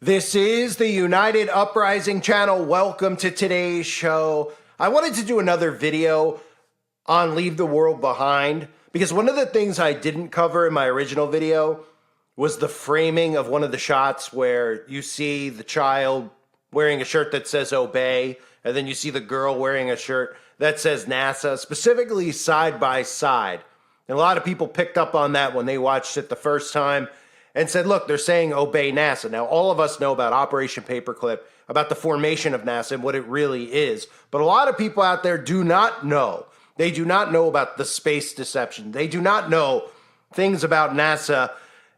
This is the United Uprising channel. Welcome to today's show. I wanted to do another video on Leave the World Behind because one of the things I didn't cover in my original video was the framing of one of the shots where you see the child wearing a shirt that says obey, and then you see the girl wearing a shirt that says NASA, specifically side by side. And a lot of people picked up on that when they watched it the first time and said, look, they're saying obey NASA. Now, all of us know about Operation Paperclip, about the formation of NASA and what it really is. But a lot of people out there do not know. They do not know about the space deception. They do not know things about NASA,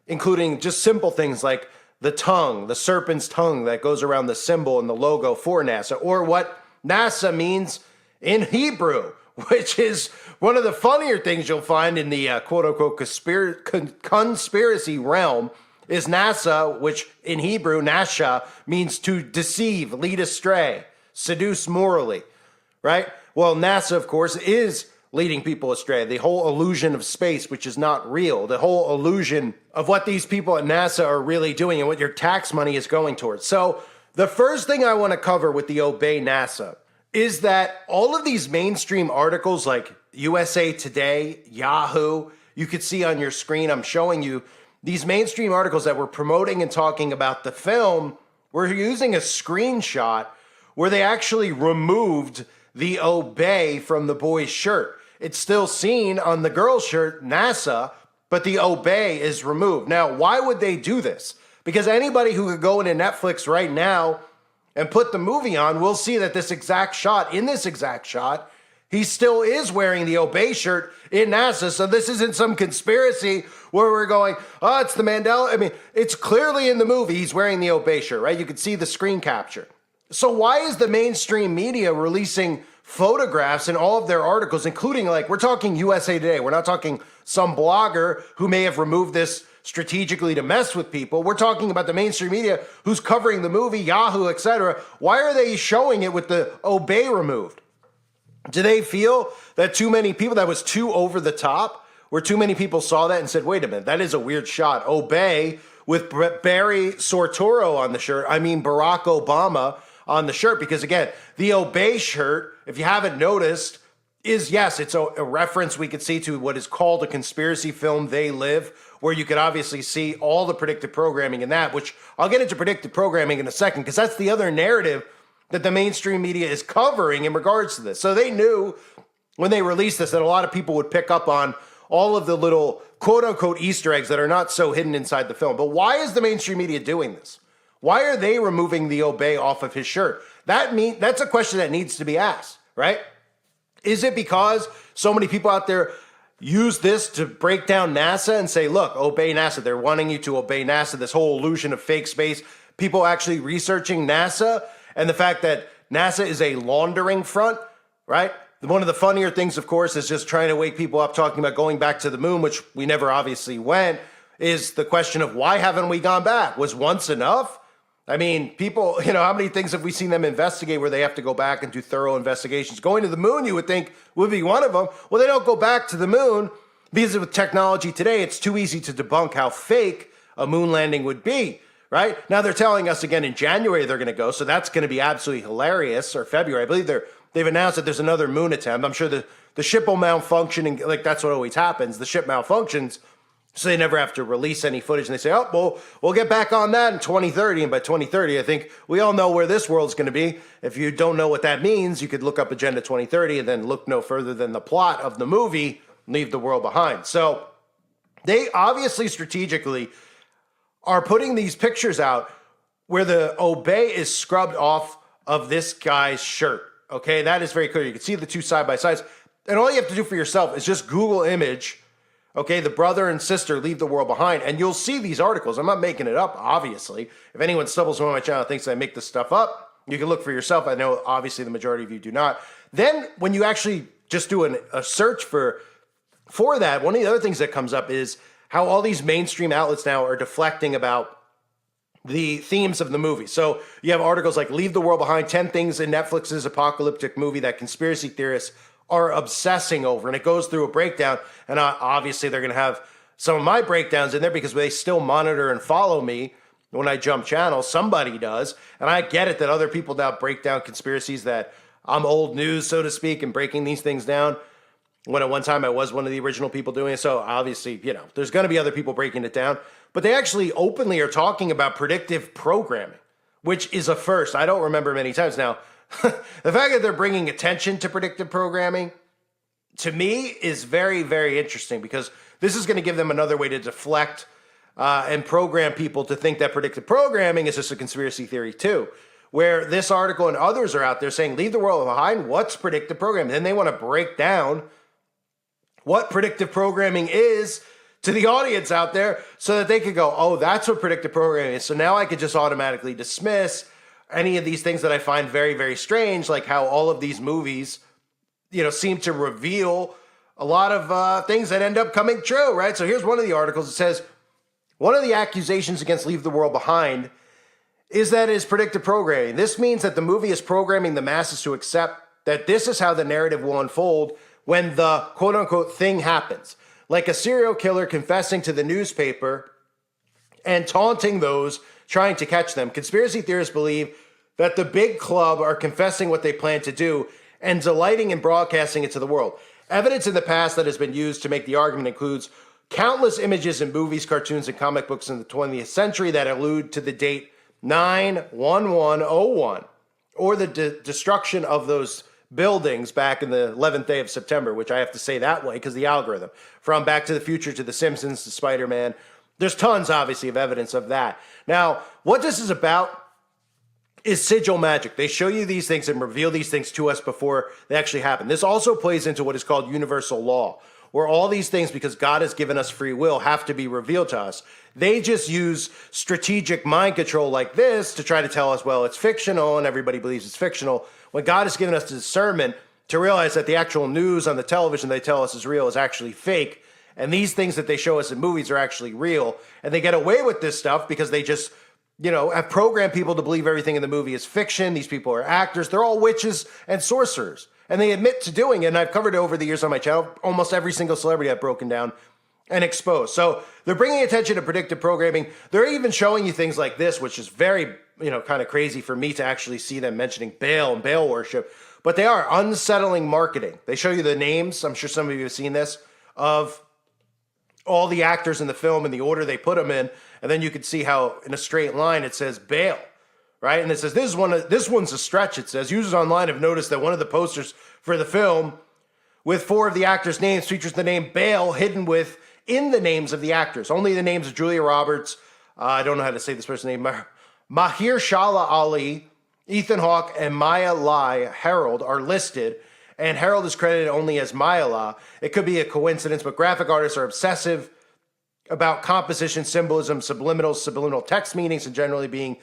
including just simple things like the tongue, the serpent's tongue that goes around the symbol and the logo for NASA, or what NASA means in Hebrew, which is one of the funnier things you'll find in the quote-unquote conspiracy realm is NASA, which in Hebrew, Nasha, means to deceive, lead astray, seduce morally, right? Well, NASA, of course, is leading people astray. The whole illusion of space, which is not real. The whole illusion of what these people at NASA are really doing and what your tax money is going towards. So the first thing I want to cover with the Obey NASA is that all of these mainstream articles like USA Today, Yahoo, you could see on your screen, I'm showing you these mainstream articles that were promoting and talking about the film were using a screenshot where they actually removed the Obey from the boy's shirt. It's still seen on the girl's shirt, NASA, but the Obey is removed. Now, why would they do this? Because anybody who could go into Netflix right now and put the movie on, we'll see that this exact shot, in this exact shot, he still is wearing the Obey shirt in NASA. So this isn't some conspiracy where we're going, oh, it's the Mandela. I mean, it's clearly in the movie he's wearing the Obey shirt, right? You can see the screen capture. So why is the mainstream media releasing photographs in all of their articles, including like, we're talking USA Today. We're not talking some blogger who may have removed this strategically to mess with people. We're talking about the mainstream media who's covering the movie, Yahoo, etc. Why are they showing it with the Obey removed? Do they feel that too many people, that was too over the top, where too many people saw that and said, wait a minute, that is a weird shot. Obey with Barry Soetoro on the shirt. I mean, Barack Obama on the shirt, because again, the Obey shirt, if you haven't noticed, is, yes, it's a reference we could see to what is called a conspiracy film, They Live, where you could obviously see all the predictive programming in that, which I'll get into predictive programming in a second, because that's the other narrative that the mainstream media is covering in regards to this. So they knew when they released this that a lot of people would pick up on all of the little quote-unquote Easter eggs that are not so hidden inside the film. But why is the mainstream media doing this? Why are they removing the Obey off of his shirt? That's a question that needs to be asked, right? Is it because so many people out there use this to break down NASA and say, look, obey NASA. They're wanting you to obey NASA, this whole illusion of fake space. People actually researching NASA and the fact that NASA is a laundering front, right? One of the funnier things, of course, is just trying to wake people up talking about going back to the moon, which we never obviously went, is the question of why haven't we gone back? Was once enough? I mean, people, how many things have we seen them investigate where they have to go back and do thorough investigations? Going to the moon, you would think, would be one of them. Well, they don't go back to the moon because with technology today, it's too easy to debunk how fake a moon landing would be, right? Now they're telling us again in January they're going to go, so that's going to be absolutely hilarious, or February. I believe they've announced that there's another moon attempt. I'm sure the ship will malfunction, and like that's what always happens. The ship malfunctions, so they never have to release any footage, and they say, oh, well, we'll get back on that in 2030. And by 2030, I think we all know where this world's going to be. If you don't know what that means, you could look up Agenda 2030 and then look no further than the plot of the movie, Leave the World Behind. So they obviously strategically are putting these pictures out where the Obey is scrubbed off of this guy's shirt. Okay, that is very clear. You can see the two side by sides. And all you have to do for yourself is just Google image, okay, the brother and sister Leave the World Behind, and you'll see these articles. I'm not making it up, obviously. If anyone stumbles on my channel and thinks I make this stuff up, you can look for yourself. I know, obviously, the majority of you do not. Then, when you actually just do a search for that, one of the other things that comes up is how all these mainstream outlets now are deflecting about the themes of the movie. So you have articles like Leave the World Behind, 10 things in Netflix's apocalyptic movie that conspiracy theorists are obsessing over. And it goes through a breakdown. And obviously they're going to have some of my breakdowns in there because they still monitor and follow me when I jump channels. Somebody does. And I get it that other people now break down conspiracies, that I'm old news, so to speak, and breaking these things down. When at one time I was one of the original people doing it. So obviously, there's going to be other people breaking it down. But they actually openly are talking about predictive programming, which is a first. I don't remember many times. Now, the fact that they're bringing attention to predictive programming, to me, is very, very interesting, because this is going to give them another way to deflect and program people to think that predictive programming is just a conspiracy theory too. Where this article and others are out there saying, leave the world behind, what's predictive programming? Then they want to break down what predictive programming is to the audience out there, so that they could go, oh, that's what predictive programming is. So now I could just automatically dismiss any of these things that I find very, very strange, like how all of these movies, seem to reveal a lot of things that end up coming true, right? So here's one of the articles. It says, one of the accusations against Leave the World Behind is that it is predictive programming. This means that the movie is programming the masses to accept that this is how the narrative will unfold when the quote-unquote thing happens. Like a serial killer confessing to the newspaper and taunting those trying to catch them. Conspiracy theorists believe that the big club are confessing what they plan to do and delighting in broadcasting it to the world. Evidence in the past that has been used to make the argument includes countless images in movies, cartoons, and comic books in the 20th century that allude to the date 9/11/01, or the destruction of those buildings back in the 11th day of September, which I have to say that way because the algorithm. From Back to the Future to The Simpsons to Spider-Man. There's tons, obviously, of evidence of that. Now, what this is about is sigil magic. They show you these things and reveal these things to us before they actually happen. This also plays into what is called universal law, where all these things, because God has given us free will, have to be revealed to us. They just use strategic mind control like this to try to tell us, well, it's fictional, and everybody believes it's fictional, when God has given us the discernment to realize that the actual news on the television they tell us is real is actually fake, and these things that they show us in movies are actually real, and they get away with this stuff because they just, have programmed people to believe everything in the movie is fiction. These people are actors. They're all witches and sorcerers, and they admit to doing it, and I've covered it over the years on my channel. Almost every single celebrity I've broken down and exposed. So they're bringing attention to predictive programming. They're even showing you things like this, which is very, kind of crazy for me to actually see them mentioning Baal and Baal worship. But they are unsettling marketing. They show you the names, I'm sure some of you have seen this, of all the actors in the film and the order they put them in. And then you can see how in a straight line it says Baal, right? And it says, this one's a stretch, it says. Users online have noticed that one of the posters for the film with 4 of the actors' names features the name Baal hidden within the names of the actors. Only the names of Julia Roberts, I don't know how to say this person's name, Mahershala Ali, Ethan Hawke, and Maya Lai Harold are listed, and Harold is credited only as Maya La. It could be a coincidence, but graphic artists are obsessive about composition, symbolism, subliminal text meanings, and generally being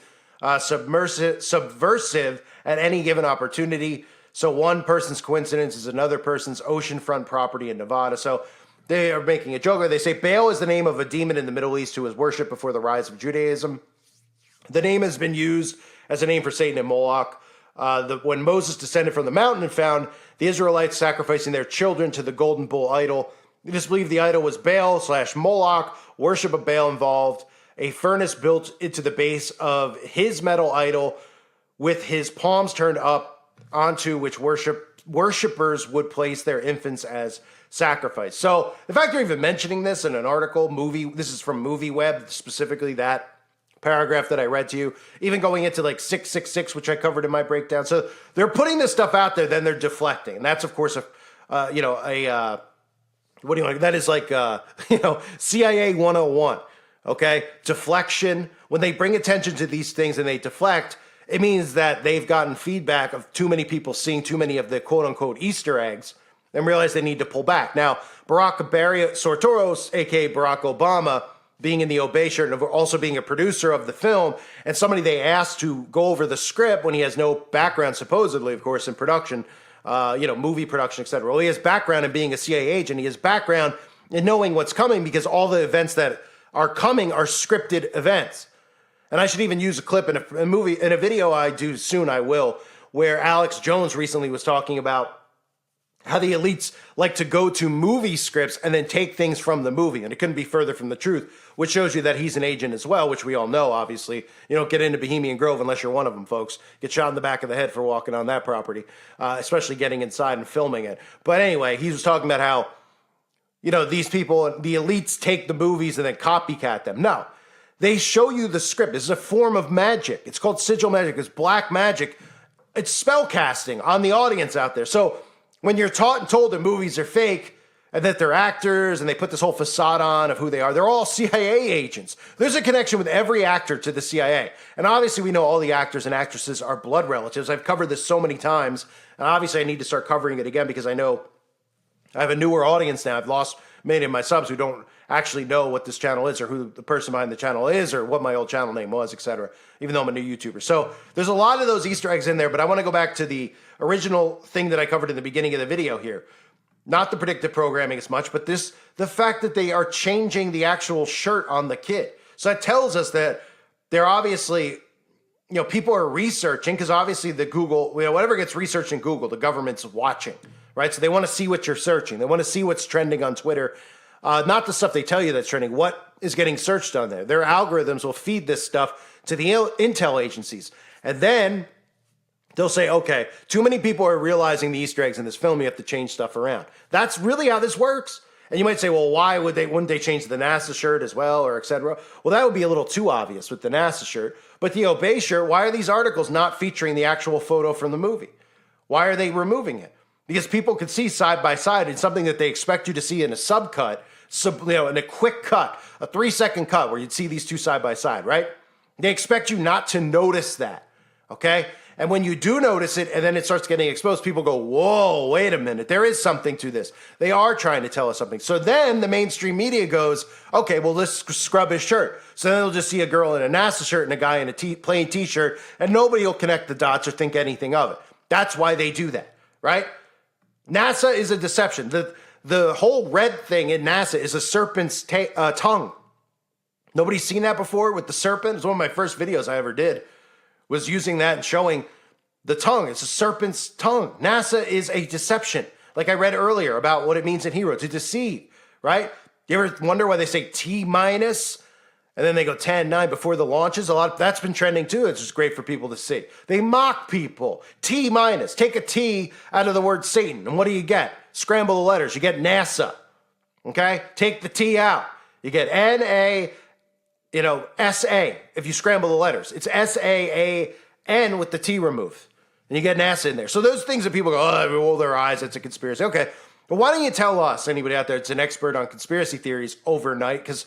subversive at any given opportunity. So one person's coincidence is another person's oceanfront property in Nevada. So they are making a joke. They say Baal is the name of a demon in the Middle East who was worshipped before the rise of Judaism. The name has been used as a name for Satan and Moloch. When Moses descended from the mountain and found the Israelites sacrificing their children to the golden bull idol, it is believed the idol was Baal/Moloch. Worship of Baal involved a furnace built into the base of his metal idol with his palms turned up onto which worshippers would place their infants as sacrifice. So the fact they're even mentioning this in an article, this is from MovieWeb, specifically that paragraph that I read to you, even going into like 666, which I covered in my breakdown. So they're putting this stuff out there, then they're deflecting. And that's, of course, that is like, CIA 101, okay? Deflection. When they bring attention to these things and they deflect, it means that they've gotten feedback of too many people seeing too many of the quote-unquote Easter eggs and realize they need to pull back. Now, Barack Sartoros, a.k.a. Barack Obama, being in the Obey shirt and also being a producer of the film, and somebody they asked to go over the script when he has no background, supposedly, of course, in production, movie production, etc. Well, he has background in being a CIA agent. He has background in knowing what's coming because all the events that are coming are scripted events. And I should even use a clip in a video I do soon, I will, where Alex Jones recently was talking about how the elites like to go to movie scripts and then take things from the movie. And it couldn't be further from the truth, which shows you that he's an agent as well, which we all know, obviously. You don't get into Bohemian Grove unless you're one of them, folks. Get shot in the back of the head for walking on that property, especially getting inside and filming it. But anyway, he was talking about how, you know, these people, the elites take the movies and then copycat them. No, they show you the script. This is a form of magic. It's called sigil magic. It's black magic. It's spell casting on the audience out there. So when you're taught and told that movies are fake and that they're actors and they put this whole facade on of who they are, they're all CIA agents. There's a connection with every actor to the CIA. And obviously we know all the actors and actresses are blood relatives. I've covered this so many times. And obviously I need to start covering it again because I know I have a newer audience now. I've lost many of my subs who don't actually know what this channel is or who the person behind the channel is or what my old channel name was, etc., even though I'm a new YouTuber. So there's a lot of those Easter eggs in there, but I want to go back to the original thing that I covered in the beginning of the video here. Not the predictive programming as much, but the fact that they are changing the actual shirt on the kid. So that tells us that they're obviously, you know, people are researching because obviously the Google, you know, whatever gets researched in Google, the government's watching, right? So they want to see what you're searching. They want to see what's trending on Twitter. Not the stuff they tell you that's trending, what is getting searched on there. Their algorithms will feed this stuff to the intel agencies. And then they'll say, okay, too many people are realizing the Easter eggs in this film. You have to change stuff around. That's really how this works. And you might say, well, why wouldn't they change the NASA shirt as well, or et cetera? Well, that would be a little too obvious with the NASA shirt. But the Obey shirt, why are these articles not featuring the actual photo from the movie? Why are they removing it? Because people could see side by side. It's something that they expect you to see in a subcut, in a quick cut, a 3-second cut where you'd see these two side by side, right? They expect you not to notice that, okay? And when you do notice it and then it starts getting exposed, people go, whoa, wait a minute. There is something to this. They are trying to tell us something. So then the mainstream media goes, okay, well, let's scrub his shirt. So then they'll just see a girl in a NASA shirt and a guy in a plain t-shirt, and nobody will connect the dots or think anything of it. That's why they do that, right? NASA is a deception. The whole red thing in NASA is a serpent's tongue. Nobody's seen that before with the serpent. It's one of my first videos I ever did, was using that and showing the tongue. It's a serpent's tongue. NASA is a deception. Like I read earlier about what it means in Hero, to deceive, right? You ever wonder why they say T minus and then they go 10, 9 before the launches? That's been trending too. It's just great for people to see. They mock people. T minus. Take a T out of the word Satan. And what do you get? Scramble the letters. You get NASA. Okay? Take the T out. You get N-A, S-A. If you scramble the letters. It's S-A-A-N with the T removed. And you get NASA in there. So those things that people go, oh, they roll their eyes. It's a conspiracy. Okay. But why don't you tell us, anybody out there that's an expert on conspiracy theories overnight? Because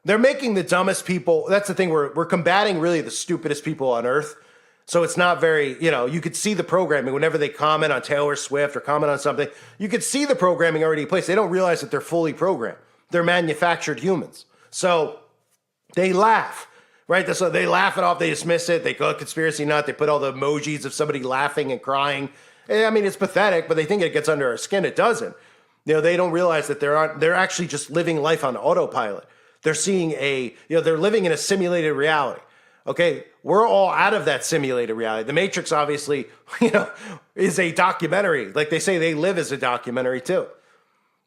they're making the dumbest people. That's the thing. We're combating really the stupidest people on earth. So it's not very, you could see the programming whenever they comment on Taylor Swift or comment on something. You could see the programming already in place. They don't realize that they're fully programmed. They're manufactured humans. So they laugh, right? So they laugh it off. They dismiss it. They call it conspiracy nut. They put all the emojis of somebody laughing and crying. I mean, it's pathetic, but they think it gets under our skin. It doesn't. They don't realize that they're actually just living life on autopilot. They're seeing they're living in a simulated reality. Okay, we're all out of that simulated reality. The Matrix, obviously, is a documentary. Like they say, they live as a documentary too.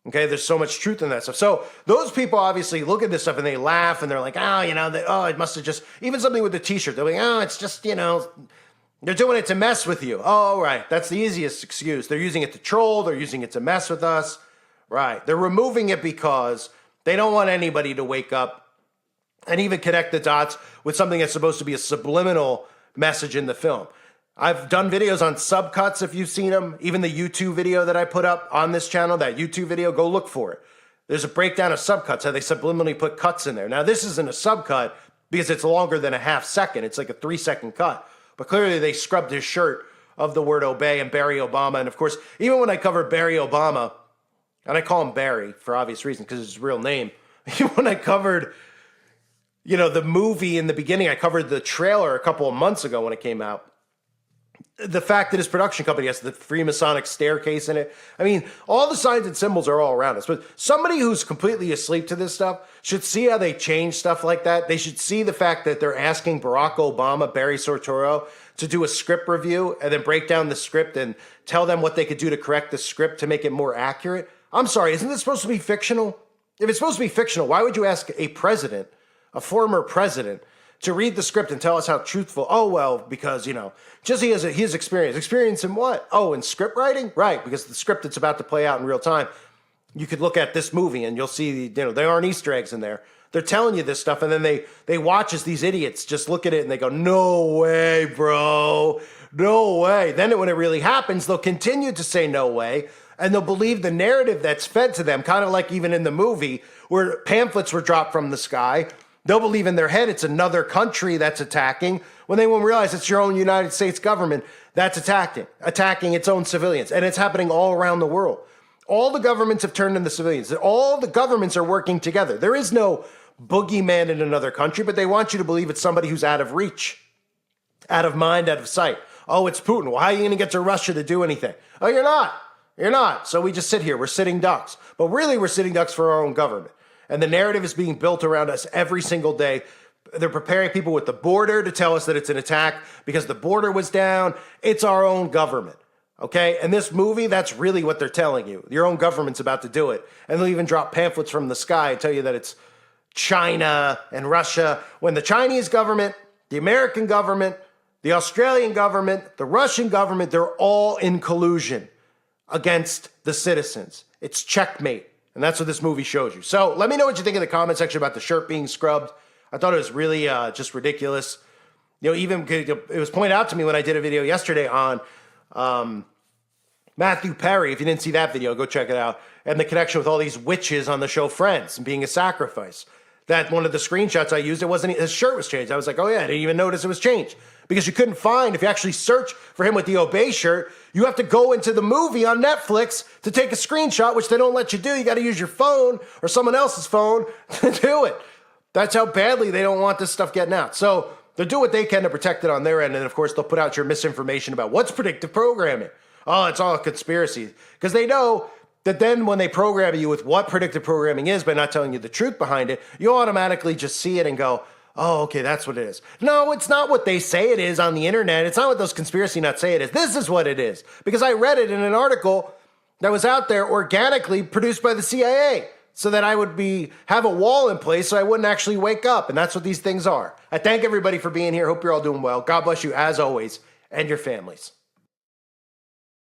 Okay, there's so much truth in that stuff. So those people obviously look at this stuff and they laugh and they're like, it must have just, even something with the t-shirt. They're like, it's just, they're doing it to mess with you. Oh, right, that's the easiest excuse. They're using it to troll. They're using it to mess with us. Right, they're removing it because they don't want anybody to wake up and even connect the dots with something that's supposed to be a subliminal message in the film. I've done videos on subcuts if you've seen them. Even the YouTube video that I put up on this channel, that YouTube video, go look for it. There's a breakdown of subcuts, how they subliminally put cuts in there. Now, this isn't a subcut because it's longer than a half second. It's like a 3-second cut. But clearly they scrubbed his shirt of the word obey and Barry Obama. And of course, even when I covered Barry Obama, and I call him Barry for obvious reasons because it's his real name, when I covered the movie in the beginning, I covered the trailer a couple of months ago when it came out. the fact that his production company has the Freemasonic staircase in it. I mean, all the signs and symbols are all around us. But somebody who's completely asleep to this stuff should see how they change stuff like that. They should see the fact that they're asking Barack Obama, Barry Soetoro, to do a script review and then break down the script and tell them what they could do to correct the script to make it more accurate. I'm sorry, isn't this supposed to be fictional? If it's supposed to be fictional, why would you ask a president, a former president, to read the script and tell us how truthful? Oh, well, because, just he has experience. Experience in what? Oh, in script writing? Right, because the script that's about to play out in real time, you could look at this movie and you'll see, there aren't Easter eggs in there. They're telling you this stuff, and then they watch as these idiots just look at it and they go, no way, bro, no way. Then when it really happens, they'll continue to say no way, and they'll believe the narrative that's fed to them, kind of like even in the movie where pamphlets were dropped from the sky. They'll believe in their head it's another country that's attacking when they won't realize it's your own United States government that's attacking its own civilians. And it's happening all around the world. All the governments have turned into civilians. All the governments are working together. There is no boogeyman in another country, but they want you to believe it's somebody who's out of reach, out of mind, out of sight. Oh, it's Putin. Well, how are you going to get to Russia to do anything? Oh, you're not. You're not. So we just sit here. We're sitting ducks. But really, we're sitting ducks for our own government. And the narrative is being built around us every single day. They're preparing people with the border to tell us that it's an attack because the border was down. It's our own government. Okay? And this movie, that's really what they're telling you. Your own government's about to do it. And they'll even drop pamphlets from the sky and tell you that it's China and Russia, when the Chinese government, the American government, the Australian government, the Russian government, they're all in collusion against the citizens. It's checkmate. And that's what this movie shows you. So let me know what you think in the comment section about the shirt being scrubbed. I thought it was really just ridiculous. Even it was pointed out to me when I did a video yesterday on Matthew Perry. If you didn't see that video, go check it out. And the connection with all these witches on the show Friends and being a sacrifice. That one of the screenshots I used, his shirt was changed. I was like, oh yeah, I didn't even notice it was changed. Because you couldn't find, if you actually search for him with the Obey shirt, you have to go into the movie on Netflix to take a screenshot, which they don't let you do. You got to use your phone or someone else's phone to do it. That's how badly they don't want this stuff getting out. So they'll do what they can to protect it on their end. And of course, they'll put out your misinformation about what's predictive programming. Oh, it's all a conspiracy. Because they know that then when they program you with what predictive programming is by not telling you the truth behind it, you automatically just see it and go, oh, okay, that's what it is. No, it's not what they say it is on the internet. It's not what those conspiracy nuts say it is. This is what it is. Because I read it in an article that was out there organically produced by the CIA so that I would have a wall in place so I wouldn't actually wake up. And that's what these things are. I thank everybody for being here. Hope you're all doing well. God bless you as always and your families.